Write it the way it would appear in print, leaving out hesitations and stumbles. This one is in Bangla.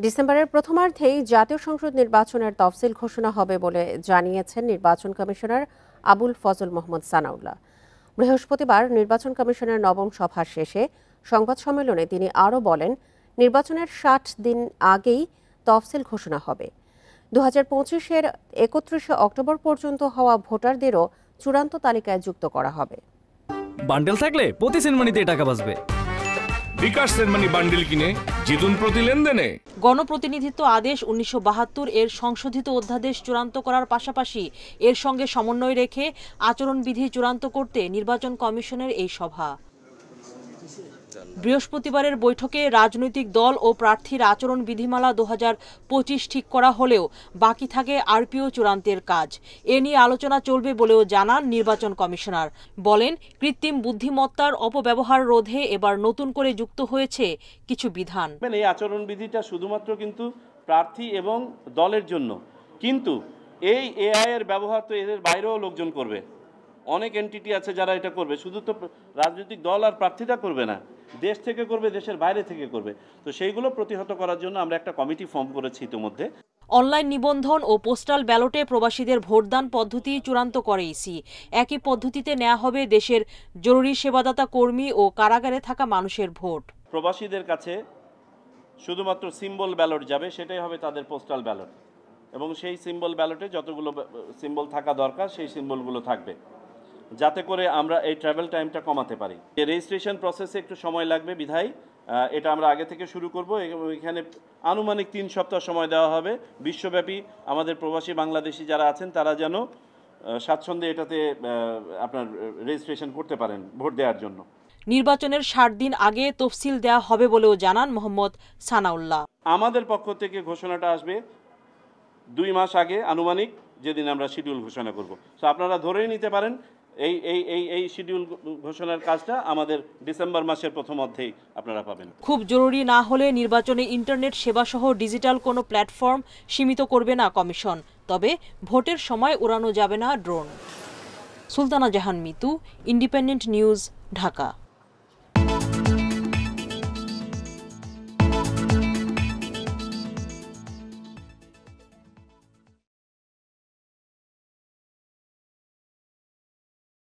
ডিসেম্বরের প্রথমার্ধেই জাতীয় সংসদ নির্বাচনের তফসিল ঘোষণা হবে বলে জানিয়েছেন নির্বাচন কমিশনার আবুল ফজল মোহাম্মদ সানাউল্লাহ। বৃহস্পতিবার নির্বাচন কমিশনের নবম সভা শেষে সংবাদ সম্মেলনে তিনি আরও বলেন, নির্বাচনের ৬০ দিন আগেই তফসিল ঘোষণা হবে। ২০২৫-এর ৩১ অক্টোবর পর্যন্ত হওয়া ভোটারদেরও চূড়ান্ত তালিকায় যুক্ত করা হবে। বান্ডেল থাকলে প্রতি সেনমানিতে টাকা বাঁচবে। বিকাশ সেনমানি বান্ডেল কিনে জিতুন প্রতি লেনদেনে। গণপ্রতিনিধিত্ব আদেশ ১৯৭২ এর সংশোধিত অধ্যাদেশ চূড়ান্ত করার পাশাপাশি এর সঙ্গে সমন্বয় রেখে আচরণবিধি চূড়ান্ত করতে নির্বাচন কমিশনের এই সভা। বৃহস্পতিবারের বৈঠকে রাজনৈতিক দল ও প্রার্থীর আচরণ বিধিমালা ২০২৫ ঠিক করা হলেও বাকি থাকে আরপিও চূড়ান্তের কাজ। এ নিয়ে আলোচনা চলবে বলেও জানান নির্বাচন কমিশনার। বলেন, কৃত্রিম বুদ্ধিমত্তার অপব্যবহার রোধে এবার নতুন করে যুক্ত হয়েছে কিছু বিধান। এই আচরণ বিধিটা শুধুমাত্র কিন্তু প্রার্থী এবং দলের জন্য, কিন্তু এই এআই এর ব্যবহার তো এদের বাইরেও লোকজন করবে। অনেক এন্টিটি আছে যারা এটা করবে, শুধু তো রাজনৈতিক দল আর প্রার্থীরা করবে না, দেশ থেকে করবে, দেশের বাইরে থেকে করবে। তো সেইগুলো প্রতিহত করার জন্য আমরা একটা কমিটি ফর্ম করেছি ইতিমধ্যে। অনলাইন নিবন্ধন ও পোস্টাল ব্যালটে প্রবাসীদের ভোটদান পদ্ধতি চূড়ান্ত করে ইসি। একই পদ্ধতিতে নেওয়া হবে দেশের জরুরি সেবাদাতা কর্মী ও কারাগারে থাকা মানুষের ভোট। প্রবাসীদের কাছে শুধুমাত্র সিম্বল ব্যালট যাবে, সেটাই হবে তাদের পোস্টাল ব্যালট, এবং সেই সিম্বল ব্যালটে যতগুলো সিম্বল থাকা দরকার সেই সিম্বলগুলো থাকবে, যাতে করে আমরা এই ট্রাভেল টাইমটা কমাতে পারি। এই রেজিস্ট্রেশন প্রসেসে একটু সময় লাগবে, বিধায় এটা আমরা আগে থেকে শুরু করব। এখানে আনুমানিক ৩ সপ্তাহ সময় দেওয়া হবে। বিশ্বব্যাপী আমাদের প্রবাসী বাংলাদেশি যারা আছেন তারা যেন স্বাচ্ছন্দ্যে এটাতে আপনার রেজিস্ট্রেশন করতে পারেন ভোট দেওয়ার জন্য। নির্বাচনের ৬০ দিন আগে তফসিল দেওয়া হবে বলেও জানান মোহাম্মদ সানাউল্লাহ। আমাদের পক্ষ থেকে ঘোষণাটা আসবে ২ মাস আগে, আনুমানিক যেদিন আমরা শিডিউল ঘোষণা করব। তো আপনারা ধরেই নিতে পারেন এই শিডিউল ঘোষণার কাজটা আমাদের ডিসেম্বর মাসের প্রথম অর্ধেই আপনারা পাবেন। খুব জরুরি না হলে নির্বাচনে ইন্টারনেট সেবাসহ ডিজিটাল কোনো প্ল্যাটফর্ম সীমিত করবে না কমিশন। তবে ভোটের সময় উড়ানো যাবে না ড্রোন। সুলতানা জাহান মিতু, ইন্ডিপেন্ডেন্ট নিউজ, ঢাকা।